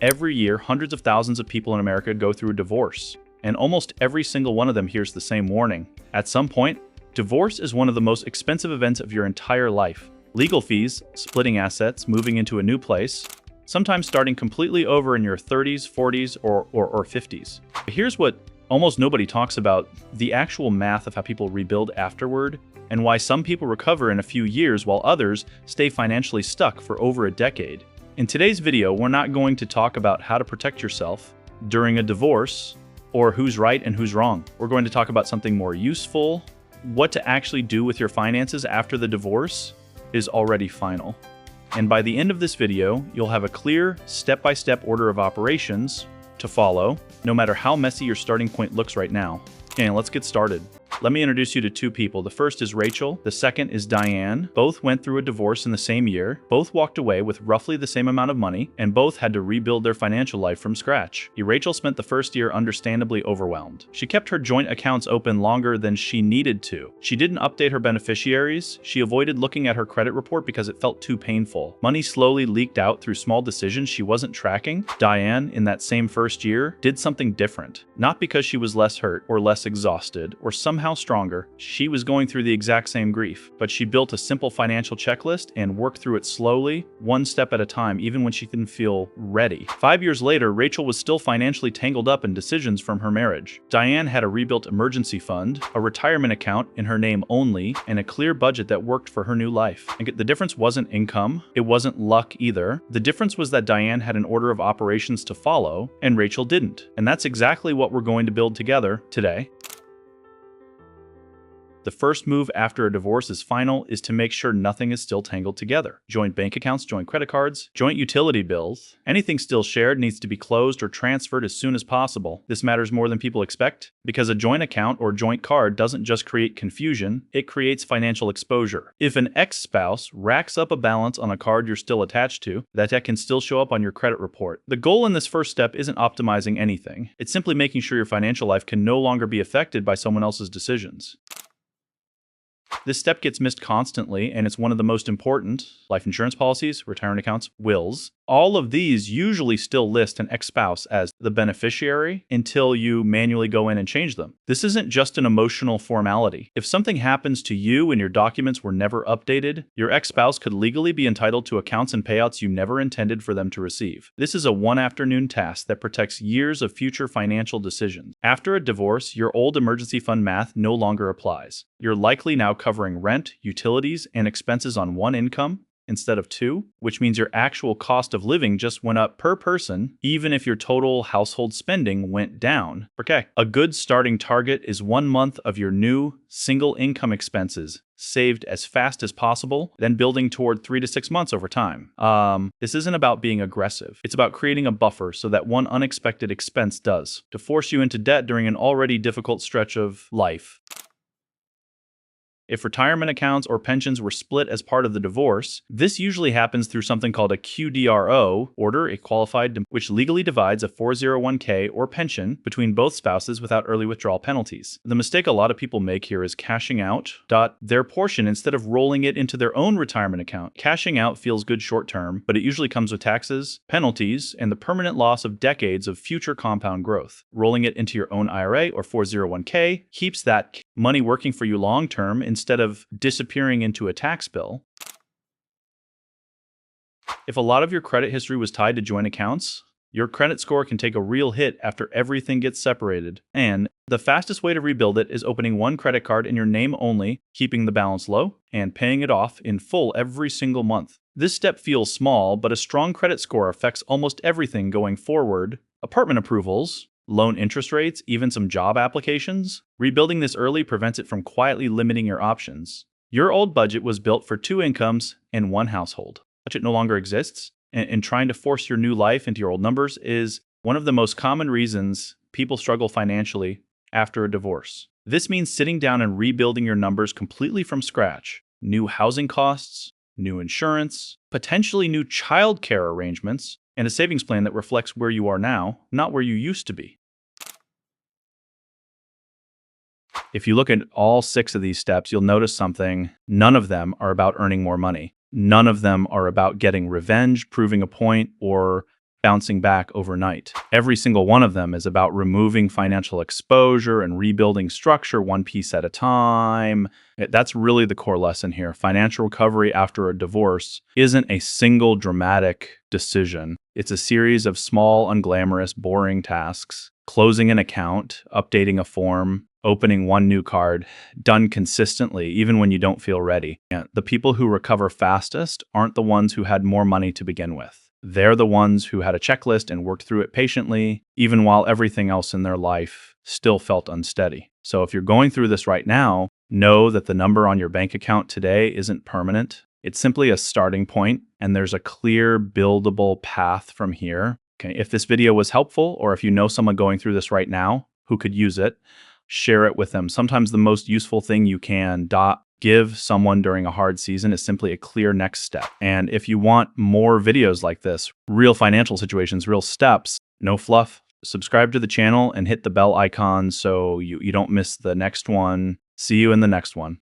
Every year, hundreds of thousands of people in America go through a divorce, and almost every single one of them hears the same warning. At some point, divorce is one of the most expensive events of your entire life. Legal fees, splitting assets, moving into a new place, sometimes starting completely over in your 30s, 40s, or 50s. Here's what almost nobody talks about: the actual math of how people rebuild afterward, and why some people recover in a few years while others stay financially stuck for over a decade. In today's video, we're not going to talk about how to protect yourself during a divorce or who's right and who's wrong. We're going to talk about something more useful: what to actually do with your finances after the divorce is already final. And by the end of this video, you'll have a clear step-by-step order of operations to follow, no matter how messy your starting point looks right now. Okay, let's get started. Let me introduce you to two people. The first is Rachel. The second is Diane. Both went through a divorce in the same year. Both walked away with roughly the same amount of money, and both had to rebuild their financial life from scratch. Rachel spent the first year understandably overwhelmed. She kept her joint accounts open longer than she needed to. She didn't update her beneficiaries. She avoided looking at her credit report because it felt too painful. Money slowly leaked out through small decisions she wasn't tracking. Diane, in that same first year, did something different. Not because she was less hurt or less exhausted or somehow stronger. She was going through the exact same grief, but she built a simple financial checklist and worked through it slowly, one step at a time, even when she didn't feel ready. 5 years later, Rachel was still financially tangled up in decisions from her marriage. Diane had a rebuilt emergency fund, a retirement account in her name only, and a clear budget that worked for her new life. And the difference wasn't income, it wasn't luck either. The difference was that Diane had an order of operations to follow, and Rachel didn't. And that's exactly what we're going to build together today. The first move after a divorce is final is to make sure nothing is still tangled together. Joint bank accounts, joint credit cards, joint utility bills. Anything still shared needs to be closed or transferred as soon as possible. This matters more than people expect, because a joint account or joint card doesn't just create confusion, it creates financial exposure. If an ex-spouse racks up a balance on a card you're still attached to, that debt can still show up on your credit report. The goal in this first step isn't optimizing anything. It's simply making sure your financial life can no longer be affected by someone else's decisions. This step gets missed constantly, and it's one of the most important. Life insurance policies, retirement accounts, wills. All of these usually still list an ex-spouse as the beneficiary until you manually go in and change them. This isn't just an emotional formality. If something happens to you and your documents were never updated, your ex-spouse could legally be entitled to accounts and payouts you never intended for them to receive. This is a one-afternoon task that protects years of future financial decisions. After a divorce, your old emergency fund math no longer applies. You're likely now covering rent, utilities, and expenses on one income instead of two, which means your actual cost of living just went up per person, even if your total household spending went down. Okay, a good starting target is 1 month of your new single income expenses saved as fast as possible, then building toward 3 to 6 months over time. This isn't about being aggressive. It's about creating a buffer so that one unexpected expense does to force you into debt during an already difficult stretch of life. If retirement accounts or pensions were split as part of the divorce, this usually happens through something called a QDRO, order a qualified, which legally divides a 401k or pension between both spouses without early withdrawal penalties. The mistake a lot of people make here is cashing out their portion instead of rolling it into their own retirement account. Cashing out feels good short term, but it usually comes with taxes, penalties, and the permanent loss of decades of future compound growth. Rolling it into your own IRA or 401k keeps that money working for you long term instead of disappearing into a tax bill. If a lot of your credit history was tied to joint accounts, your credit score can take a real hit after everything gets separated. And the fastest way to rebuild it is opening one credit card in your name only, keeping the balance low, and paying it off in full every single month. This step feels small, but a strong credit score affects almost everything going forward. Apartment approvals, loan interest rates, even some job applications. Rebuilding this early prevents it from quietly limiting your options. Your old budget was built for 2 incomes and 1 household. Budget no longer exists, and trying to force your new life into your old numbers is one of the most common reasons people struggle financially after a divorce. This means sitting down and rebuilding your numbers completely from scratch. New housing costs, new insurance, potentially new childcare arrangements, and a savings plan that reflects where you are now, not where you used to be. If you look at all 6 of these steps, you'll notice something. None of them are about earning more money. None of them are about getting revenge, proving a point, or bouncing back overnight. Every single one of them is about removing financial exposure and rebuilding structure one piece at a time. That's really the core lesson here. Financial recovery after a divorce isn't a single dramatic decision. It's a series of small, unglamorous, boring tasks. Closing an account, updating a form, opening one new card, done consistently, even when you don't feel ready. And the people who recover fastest aren't the ones who had more money to begin with. They're the ones who had a checklist and worked through it patiently, even while everything else in their life still felt unsteady. So if you're going through this right now, know that the number on your bank account today isn't permanent. It's simply a starting point, and there's a clear, buildable path from here. Okay, if this video was helpful, or if you know someone going through this right now who could use it, share it with them. Sometimes the most useful thing you can give someone during a hard season is simply a clear next step. And if you want more videos like this, real financial situations, real steps, no fluff, subscribe to the channel and hit the bell icon so you don't miss the next one. See you in the next one.